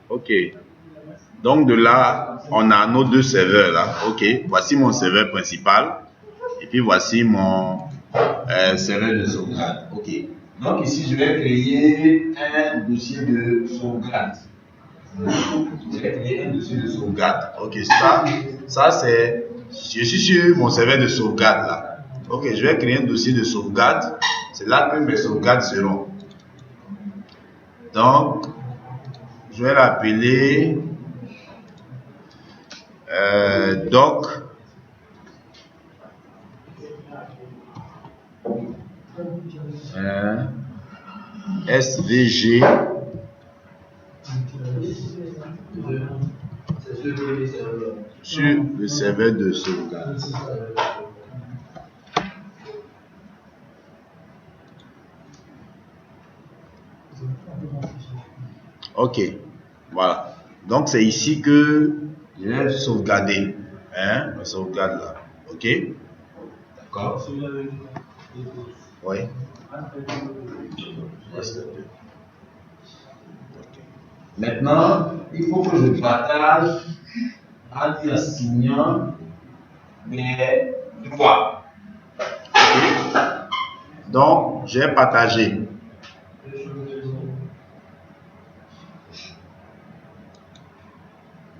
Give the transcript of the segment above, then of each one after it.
Ok. Donc de là, on a nos deux serveurs là. Ok. Voici mon serveur principal. Et puis voici mon serveur de sauvegarde. Ok. Donc ici, je vais créer un dossier de sauvegarde. Je vais créer un dossier de sauvegarde. Ok. Ça c'est. Je suis sur mon serveur de sauvegarde là. Ok. Je vais créer un dossier de sauvegarde. C'est là que mes sauvegardes seront. Donc, je vais l'appeler doc SVG sur le serveur de sauvegarde. Ok, voilà. Donc c'est ici que je vais sauvegarder. La sauvegarde là. Ok. D'accord. Oui. Maintenant, il faut que je partage en y assignant mes droits. Okay. Donc, j'ai partagé.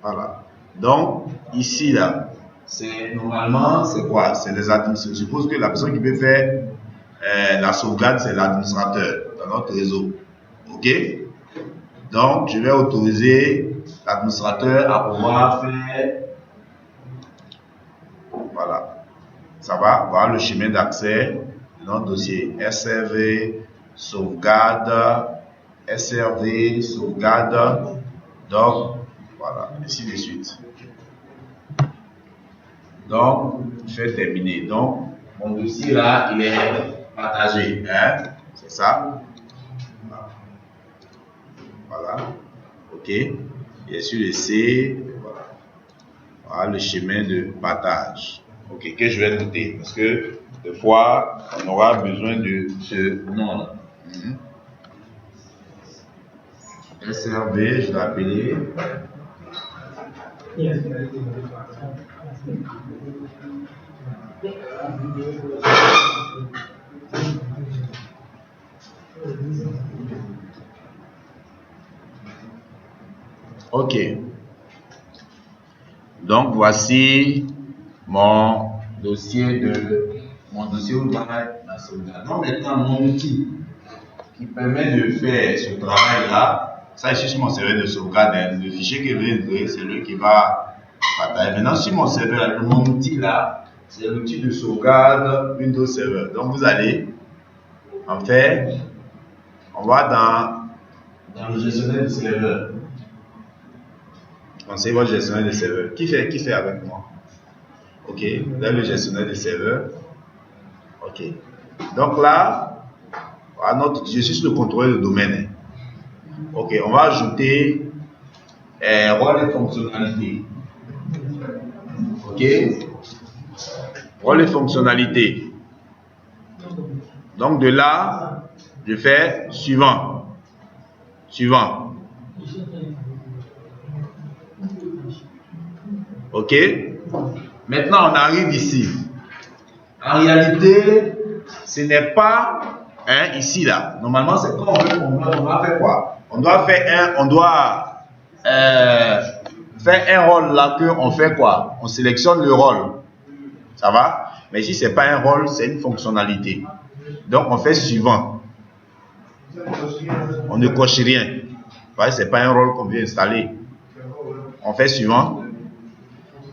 Voilà. Donc, ici, là, c'est normalement, c'est quoi? C'est les administrateurs. Je suppose que la personne qui peut faire la sauvegarde, c'est l'administrateur dans notre réseau. OK? Donc, je vais autoriser l'administrateur à pouvoir faire. Voilà. Ça va. Voilà le chemin d'accès de notre dossier. SRV, sauvegarde, SRV, sauvegarde. Donc, voilà, ainsi de suite. Donc, je vais terminer. Donc, mon dossier là, il est partagé. Hein? C'est ça. Voilà. OK. Et sur le C, voilà. Voilà le chemin de partage. OK, que je vais noter. Parce que des fois, on aura besoin de ce nom-là. SRV, je vais l'appeler. OK. Donc voici mon dossier où doit être la sauvegarde. Donc maintenant mon outil qui permet de faire ce travail-là, ça ici sur mon serveur de sauvegarde, le fichier que je vais ouvrir, c'est lui qui va partager. Maintenant sur mon serveur, mon outil là, c'est l'outil de sauvegarde Windows Server. Donc vous allez en faire, on va dans le gestionnaire de serveur. C'est votre gestionnaire de serveur. Qui fait avec moi? Ok, dans le gestionnaire de serveur. Ok. Donc là, je suis sur le contrôle de domaine. Ok, on va ajouter rôle et fonctionnalité. Ok. Rôle et fonctionnalité. Donc de là, je fais suivant. Suivant. Ok. Maintenant, on arrive ici. En réalité, ce n'est pas ici là. Normalement, c'est quand on doit faire quoi? On doit faire un rôle là que on fait quoi? On sélectionne le rôle. Ça va? Mais ici, c'est pas un rôle, c'est une fonctionnalité. Donc, on fait suivant. On ne coche rien. C'est pas un rôle qu'on vient installer. On fait suivant.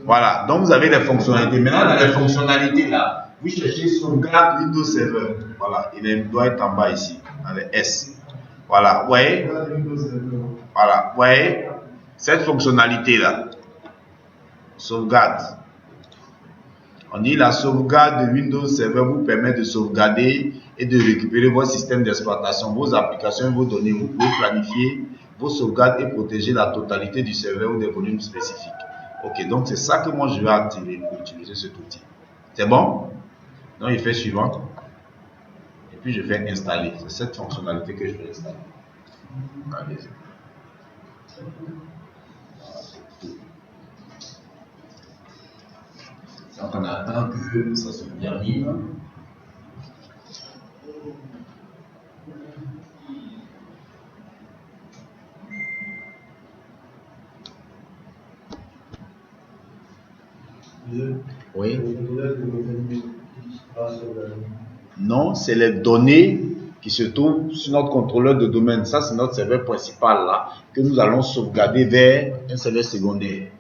Voilà. Donc, vous avez des fonctionnalités. Maintenant, dans les fonctionnalités là, vous cherchez sauvegarde Windows Server. Voilà. Il doit être en bas ici, dans les S. Voilà. Vous voyez? Voilà. Vous voyez? Cette fonctionnalité là, sauvegarde. On dit la sauvegarde de Windows Server vous permet de sauvegarder et de récupérer votre système d'exploitation, vos applications, vos données. Vous pouvez planifier vos sauvegardes et protéger la totalité du serveur ou des volumes spécifiques. Ok, donc c'est ça que moi je vais activer pour utiliser cet outil. C'est bon? Donc il fait suivant. Et puis je fais installer. C'est cette fonctionnalité que je vais installer. Allez-y. Donc on attend que ça se termine. Oui. Non, c'est les données qui se trouvent sur notre contrôleur de domaine. Ça, c'est notre serveur principal là, que nous allons sauvegarder vers un serveur secondaire.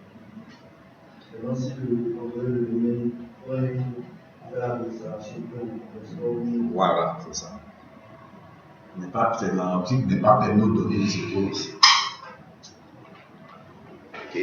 Voilà, c'est ça. C'est l'optique n'est pas permis de donner ce qui ici. Ok.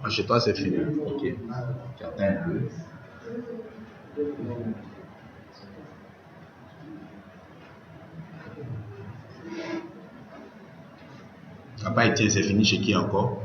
Chez toi, c'est fini. Ok. Tu attends un peu. Papa Etienne, c'est fini chez qui encore?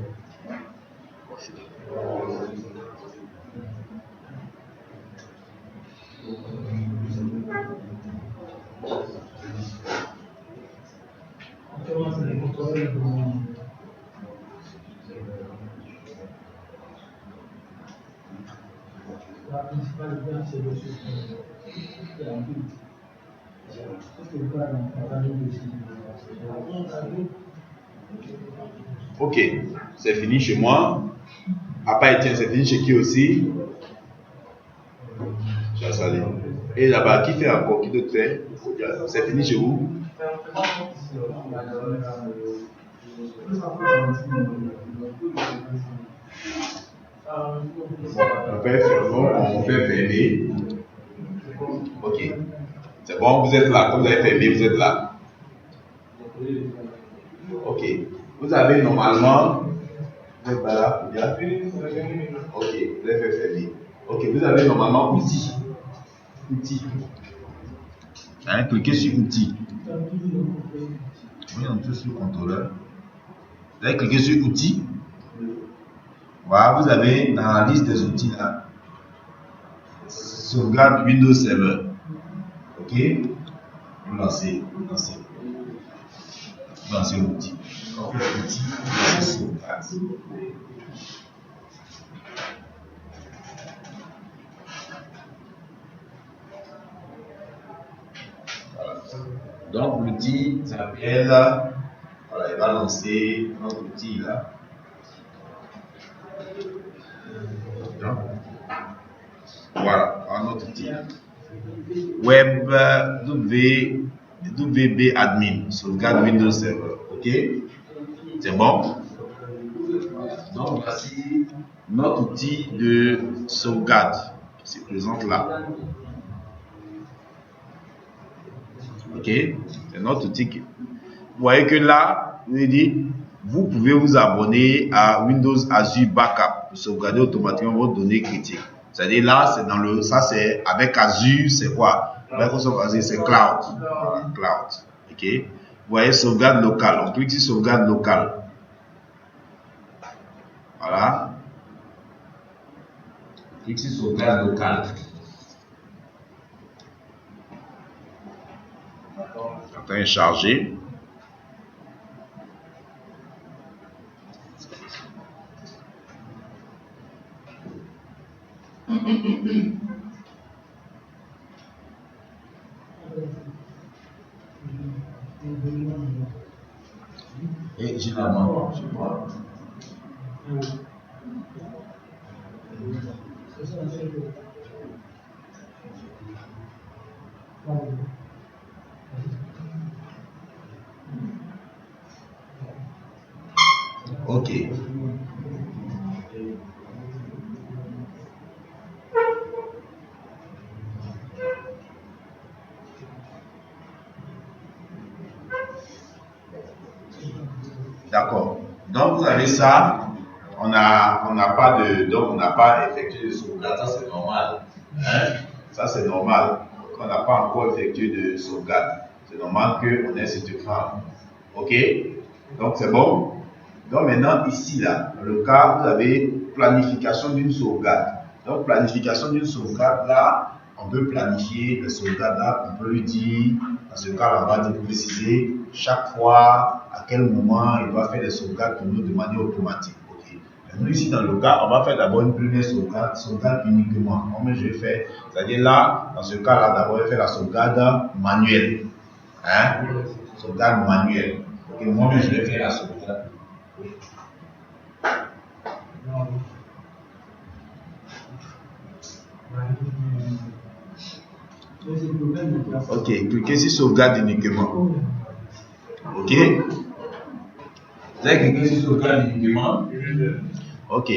Ok, c'est fini chez moi. Papa Etienne, c'est fini chez qui aussi? Chassali. Et là-bas, qui fait encore? Qui d'autre fait? C'est fini chez vous? On fait fermer. Ok. C'est bon, vous êtes là. Comme vous avez fermé, vous êtes là. Ok. Vous avez normalement. Vous êtes pas là, ok, vous avez fait fermer. Ok, vous avez normalement outils. Outils. Hein, cliquez sur outils. Oui, on peut sur contrôleur. Vous avez cliqué sur outils. Voilà, vous avez dans la liste des outils là. Sauvegarde Windows Server. Ok? Vous lancez. Vous lancez l'outil. L'outil, sauvegarde. Voilà. Donc l'outil s'appelle, voilà, il va lancer notre outil là. Voilà, notre outil. Web WB admin, sauvegarde Windows Server. Ok? C'est bon? Voilà. Donc voici notre outil de sauvegarde qui se présente là. Ok? C'est notre outil. Vous voyez que là, je vous dit, vous pouvez vous abonner à Windows Azure Backup pour sauvegarder automatiquement vos données critiques. C'est-à-dire là, c'est dans le, ça c'est avec Azure, c'est quoi? Microsoft Azure, c'est cloud. Voilà, cloud. Ok? Vous voyez sauvegarde locale. On clique sur sauvegarde locale. Voilà. On clique sur sauvegarde locale. C'est en train de charger. Et j'ai la main, je vois. Ok. D'accord. Donc, vous avez ça. On n'a pas effectué de sauvegarde. Ça, c'est normal. Hein? Ça, c'est normal. On n'a pas encore effectué de sauvegarde. C'est normal qu'on ait cette phase. OK? Donc, c'est bon. Donc, maintenant, ici, là, dans le cas, vous avez planification d'une sauvegarde. Donc, planification d'une sauvegarde, là, on peut planifier la sauvegarde, là, on peut lui dire, dans ce cas, on va préciser chaque fois à quel moment il va faire les sauvegardes pour nous de manière automatique. OK? Nous, ici, dans le cas, on va faire d'abord une première sauvegarde uniquement. Comme je vais faire, c'est-à-dire là, dans ce cas-là, d'abord, je vais faire la sauvegarde manuelle. Hein? Sauvegarde manuelle. OK, moi-même, je vais faire la sauvegarde. Ok, cliquez sur sauvegarde uniquement. Ok. Vous avez cliqué sur sauvegarde uniquement. Ok.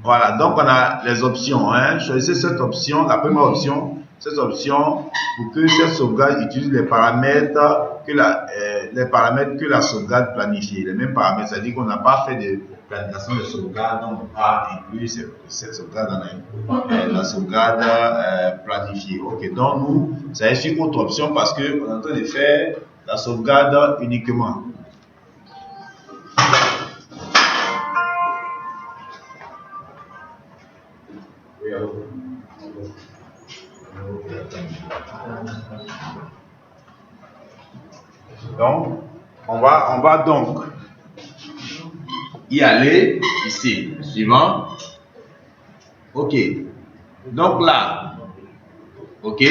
Voilà, donc on a les options. Hein. Choisissez cette option, la première option. Cette option, pour que cette sauvegarde utilise les paramètres que la sauvegarde planifie. Les mêmes paramètres, c'est-à-dire qu'on n'a pas fait de planification de sauvegarde, donc on n'a pas inclus cette sauvegarde dans la sauvegarde planifiée. Ok, donc nous, ça est sur autre option parce qu'on est en train de faire la sauvegarde uniquement. Donc, on va donc y aller ici. Suivant. Ok. Donc là, ok.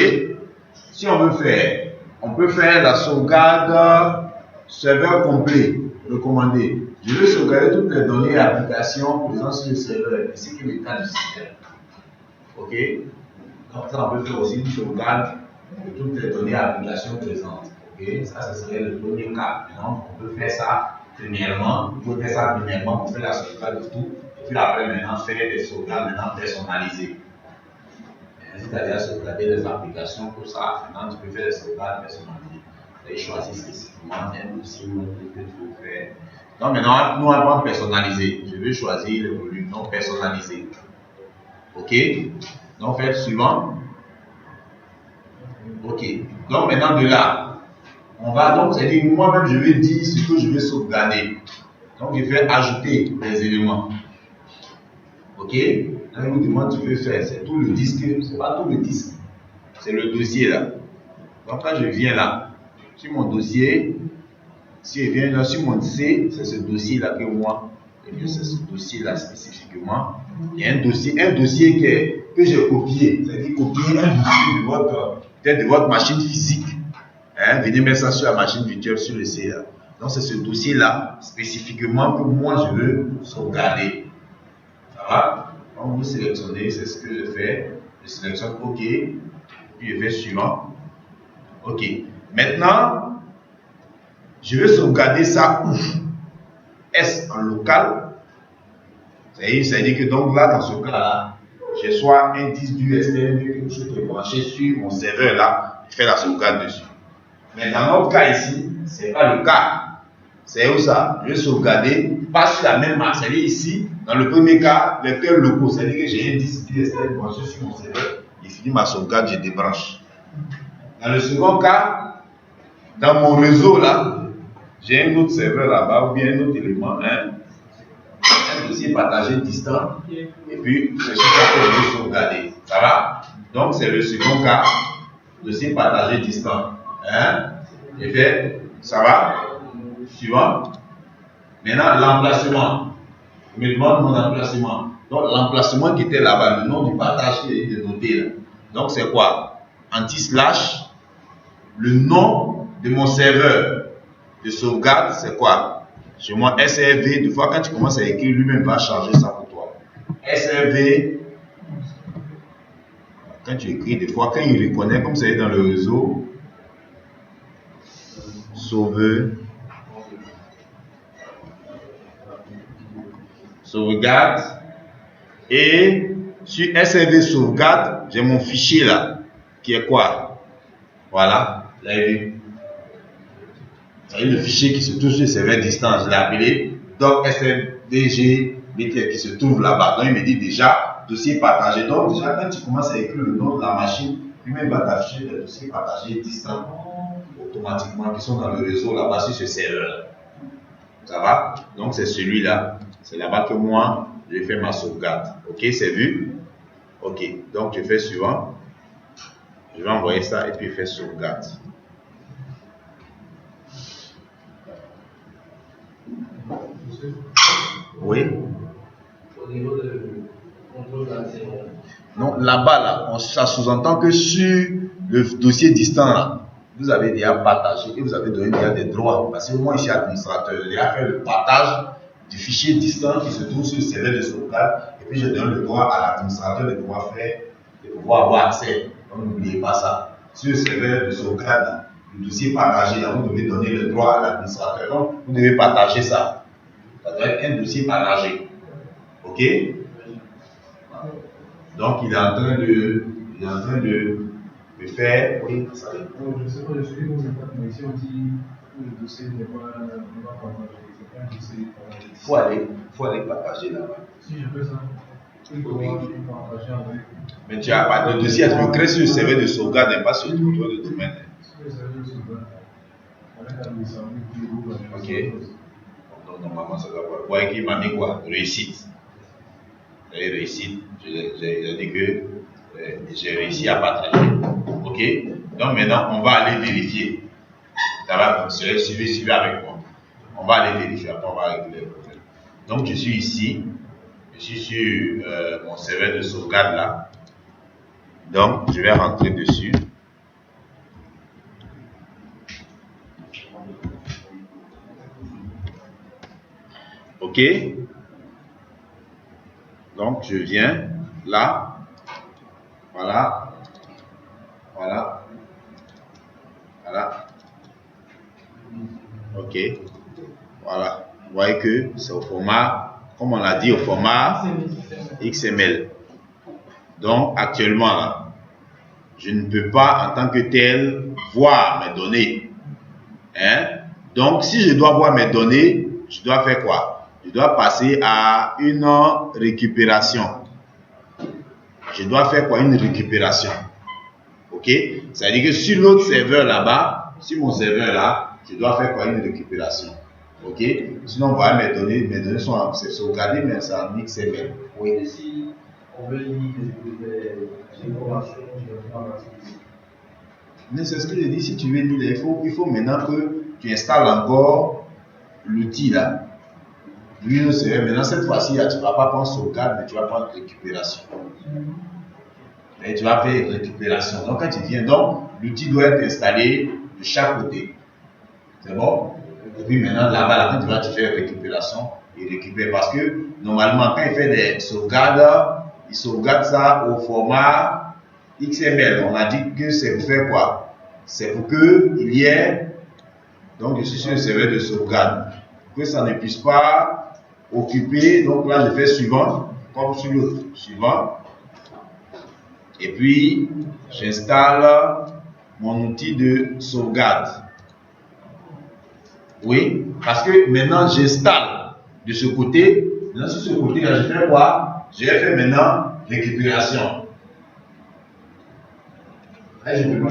Si on veut faire, on peut faire la sauvegarde serveur complet, recommandé. Je veux sauvegarder toutes les données et applications présentes sur le serveur, ainsi que l'état du système. Ok. Donc ça, on peut faire aussi une sauvegarde de toutes les données et applications présentes. Okay. Ça, ce serait le premier cas. Maintenant, on peut faire ça premièrement. On peut faire ça premièrement pour faire la sauvegarde de tout. Et puis après, maintenant, faire des sauvegardes personnalisées. C'est-à-dire sauvegarder les applications, tout ça. Maintenant, tu peux faire des sauvegardes personnalisées. Et choisir spécifiquement un dossier que tu veux faire. Donc maintenant, nous allons personnaliser. Je vais choisir le volume non personnalisé. Ok. Donc, faites suivant. Ok. Donc maintenant, de là. On va donc, c'est-à-dire moi-même je vais dire ce que je vais sauvegarder. Donc je vais ajouter les éléments. Ok? Là, il vous demande ce que tu veux faire. C'est tout le disque, c'est pas tout le disque. C'est le dossier là. Donc quand je viens là, sur mon dossier, si je viens là sur mon C, c'est ce dossier là que moi, et bien c'est ce dossier là spécifiquement. Il y a un dossier que j'ai copié. C'est-à-dire copier un dossier de votre machine physique. Hein, venez mettre ça sur la machine virtuelle sur le CA. Donc c'est ce dossier-là spécifiquement que moi je veux sauvegarder. Ça va? Donc vous sélectionnez, c'est ce que je fais. Je sélectionne OK, puis je fais suivant. OK. Maintenant, je vais sauvegarder ça où? Est-ce en local? C'est-à-dire que donc là, dans ce cas-là, j'ai soit un disque USB que je peux brancher sur mon serveur là, je fais la sauvegarde dessus. Mais dans notre cas ici, ce n'est pas le cas. C'est où ça? Je vais sauvegarder, pas sur la même marque. C'est-à-dire ici, dans le premier cas, lecteur locaux. C'est-à-dire que j'ai un disque DSL branché sur mon serveur. Il finit ma sauvegarde, je débranche. Dans le second cas, dans mon réseau là, j'ai un autre serveur là-bas ou bien un autre élément, un dossier partagé distant. Et puis, je suis capable de sauvegarder. Ça va? Donc, c'est le second cas, dossier partagé distant. Et fait, ça va? Suivant. Maintenant, l'emplacement. Je me demande mon emplacement. Donc, l'emplacement qui était là-bas, le nom du partage qui est noté là. Donc, c'est quoi? Anti-slash, le nom de mon serveur de sauvegarde, c'est quoi? Chez moi, SRV, des fois, quand tu commences à écrire, lui-même va charger ça pour toi. SRV, quand tu écris, des fois, quand il reconnaît, comme c'est dans le réseau, sauvegarde, et sur SRV sauvegarde, j'ai mon fichier là, qui est quoi? Voilà, vous avez vu. le fichier qui se trouve sur le serveur distant, je l'ai appelé doc smdg btl qui se trouve là-bas. Donc il me dit déjà dossier partagé. Donc déjà quand tu commences à écrire le nom de la machine, lui-même va t'afficher les dossiers partagés distants automatiquement qui sont dans le réseau là-bas sur ce serveur. Ça va? Donc c'est celui-là. C'est là-bas que moi, je fais ma sauvegarde. Ok, c'est vu? Ok, donc je fais suivant. Je vais envoyer ça et puis faire sauvegarde. Oui. Au niveau de contrôle d'accès. Non, là-bas, là, ça sous-entend que sur le dossier distant, là, vous avez déjà partagé et vous avez donné déjà des droits. Parce que moi, ici, administrateur, j'ai déjà fait le partage du fichier distant qui se trouve sur le serveur de sauvegarde. Et puis, je donne le droit à l'administrateur de pouvoir faire, de pouvoir avoir accès. Donc, n'oubliez pas ça. Sur le serveur de sauvegarde, le dossier partagé, là, vous devez donner le droit à l'administrateur. Donc, vous devez partager ça. Ça doit être un dossier partagé. OK? Donc, il est en train de faire. Oui, ça va. Je sais pas, je suis dans une connexion qui le dossier n'est pas partagé. C'est pas un dossier partagé. Faut aller partager là-bas. Si je fais ça, je peux partager avec. Mais tu as pas de dossier, tu le crées sur le serveur de sauvegarde et pas sur le contrôle de domaine. Sur le serveur de sauvegarde. Avec l'administrateur qui ouvre. Ok. Donc, normalement, ça doit pas. Voilà qui m'a mis quoi? Réussite. Et réussite, j'ai dit que j'ai réussi à partager. Ok? Donc maintenant, on va aller vérifier. Ça va fonctionner, suivez avec moi. On va aller vérifier, après on va régler le problème. Donc je suis ici, je suis sur mon serveur de sauvegarde là. Donc je vais rentrer dessus. Ok? Donc je viens là. Voilà. Voilà. Voilà. Ok. Voilà. Vous voyez que c'est au format, comme on l'a dit, au format XML. Donc actuellement là, je ne peux pas en tant que tel voir mes données. Hein? Donc si je dois voir mes données, je dois faire quoi? Je dois passer à une récupération. Je dois faire quoi? Une récupération. Ok? C'est-à-dire que sur l'autre serveur là-bas, sur mon serveur là, je dois faire quoi? Une récupération. Ok? Sinon, voilà, mes données sont sauvegardées, mais c'est en XML. Oui. Si on veut lire les informations, je vais faire mais c'est ce que je dis, si tu veux lire, il faut maintenant que tu installes encore l'outil là. Lui, maintenant, cette fois-ci, tu ne vas pas prendre sauvegarde, mais tu vas prendre récupération. Et tu vas faire récupération. Donc, quand tu viens, donc, l'outil doit être installé de chaque côté. C'est bon? Et puis maintenant, là-bas, quand tu vas te faire récupération, il récupère. Parce que, normalement, quand il fait des sauvegardes, il sauvegarde ça au format XML. On a dit que c'est pour faire quoi? C'est pour qu'il y ait, donc je suis sur le serveur de sauvegarde, que ça ne puisse pas occuper. Donc là, je fais suivant, comme sur l'autre, suivant. Et puis, j'installe mon outil de sauvegarde. Oui, parce que maintenant, j'installe de ce côté. Maintenant, sur ce côté-là, je fais quoi? Je vais faire maintenant récupération. Là, je ne peux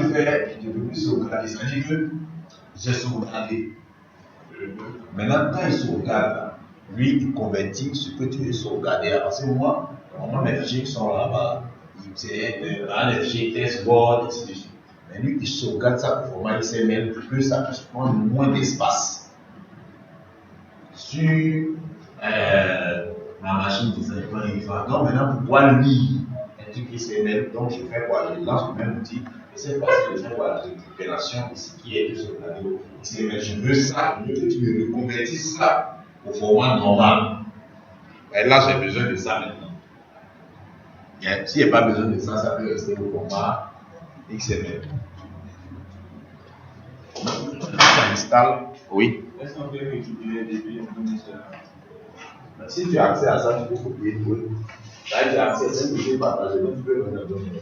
plus sauvegarder. Ça veut dire que j'ai sauvegardé. Maintenant, quand il sauvegarde, lui, il convertit ce que tu veux sauvegarder. Parce que moi, normalement, mes fichiers qui sont là-bas, c'est les fichiers test, Word, etc. Mais lui, il sauvegarde ça au format XML pour que ça puisse prendre moins d'espace. Sur ma machine de design, donc maintenant, pour pouvoir lire un truc XML, donc je fais quoi? Je lance le même outil. Et cette fois-ci, je fais quoi? La récupération ici qui est de sauvegardé au XML. Je veux ça, je veux que tu me reconvertisses ça au format normal. Et là, j'ai besoin de ça maintenant. S'il n'y a pas besoin de ça, ça peut rester au format XML. Ça installe. Oui. Est-ce qu'on peut récupérer des billes Si tu as accès à ça, tu peux copier. Oui. Là, tu as accès à ça, tu peux partager. Tu peux me le donner.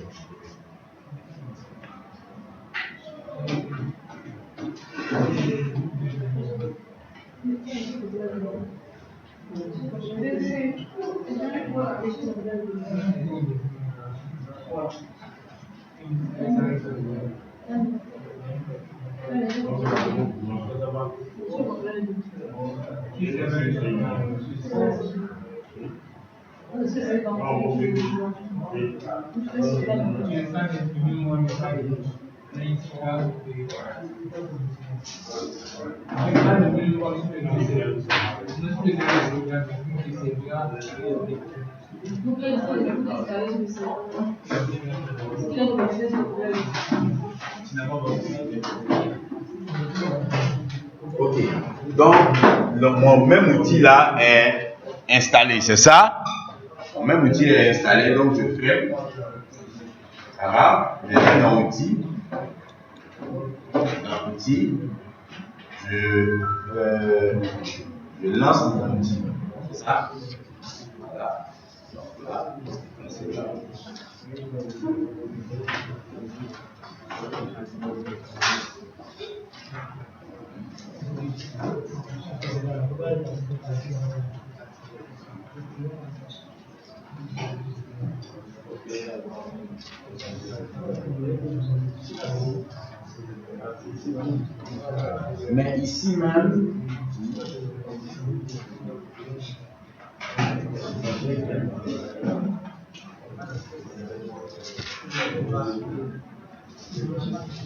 Ok, donc mon même outil là est installé, c'est ça? Mon même outil est installé, donc je fais. Ça va? Je vais dans outil. Dans outil, je lance mon outil. C'est ça? Voilà. Donc là, c'est là. Mais ici même,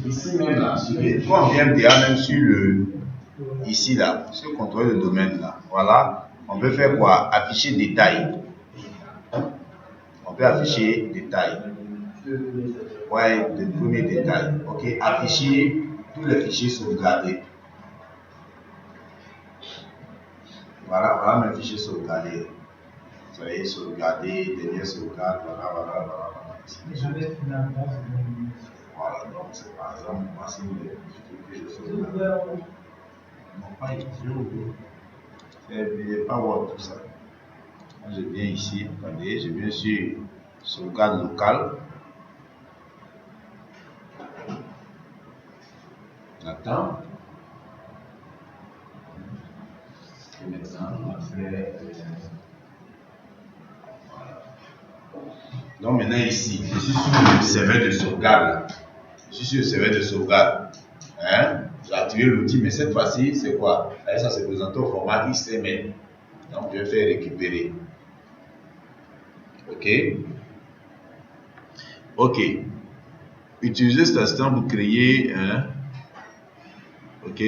ici même là, quand on vient déjà même sur le ici là, sur contrôler le domaine là, voilà, on peut faire quoi? Afficher détail. On peut afficher détail. Ouais, le premier détail. Ok, afficher tous les fichiers sauvegardés. Voilà mes fichiers sauvegardés. Vous voyez, sauvegarder, dernière sauvegarde, voilà. Voilà, donc c'est par exemple, moi c'est que je sauvegarde. Non, pas ici, c'est pas Word tout ça. Moi, je viens ici, attendez, je viens sur sauvegarde locale. J'attends. Et maintenant, on va faire. Voilà. Donc maintenant ici, je suis sur le serveur de sauvegarde. Je suis sur le serveur de sauvegarde. Hein? J'ai activé l'outil, mais cette fois-ci, c'est quoi? Là, ça se présente au format XML. Donc je vais faire récupérer. Ok. Ok. Utilisez cet instant pour créer un. Ok.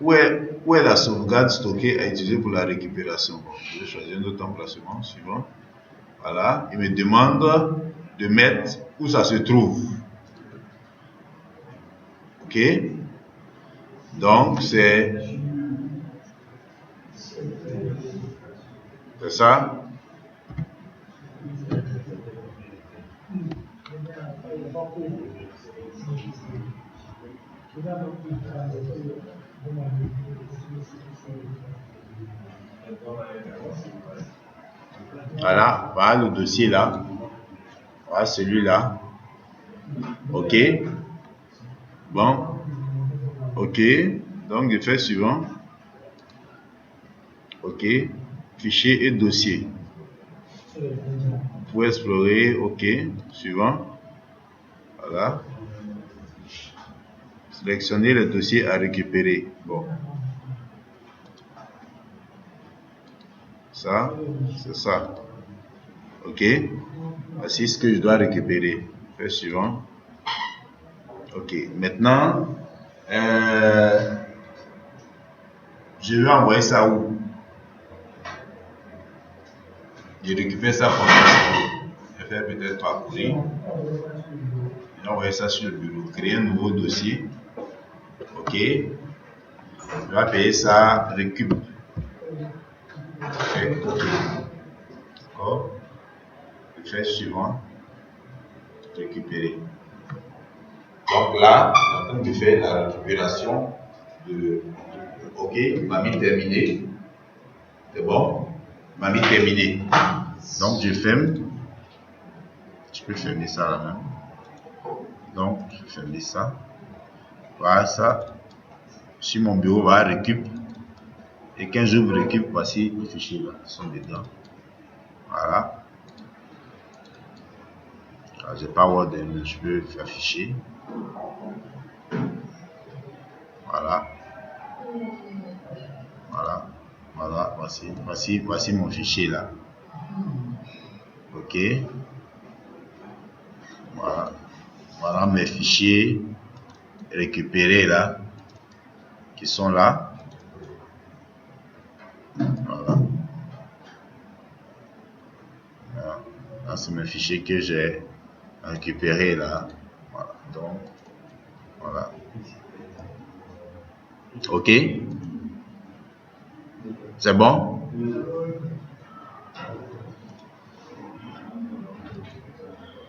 Où est la sauvegarde stockée à utiliser pour la récupération? Je vais choisir un autre emplacement suivant. Voilà. Il me demande de mettre où ça se trouve. Ok. Donc c'est ça. Voilà le dossier là. Voilà celui-là. Ok. Bon. Ok. Donc je fais suivant. Ok. Fichier et dossier. Pour explorer. Ok. Suivant. Voilà. Sélectionner le dossier à récupérer. Bon. Ça, c'est ça. Ok. Voici ce que je dois récupérer. Fais suivant. Ok. Maintenant, je vais envoyer ça où? Je récupère ça pour je vais faire peut-être parcourir. Je vais envoyer ça sur le bureau. Créer un nouveau dossier. Ok. Je vais payer ça récup. Ok. D'accord. Je fais suivant. Récupérer. Donc là, on est en train de faire la récupération de. Ok, m'a mis terminé. C'est bon? M'a mis terminé. Donc je ferme. Je peux fermer ça là même. Donc je vais fermer ça. Voilà ça. Si mon bureau va récup. Et quand je vous récupère, voici les fichiers là, qui sont dedans. Voilà. Je n'ai pas Word, mais je peux afficher. Voilà. Voilà. Voilà. Voici mon fichier là. Ok. Voilà. Voilà mes fichiers récupérés là, qui sont là. Voilà. Voilà. Là, c'est mes fichiers que j'ai récupérés là. Voilà. Donc, voilà. Ok? C'est bon?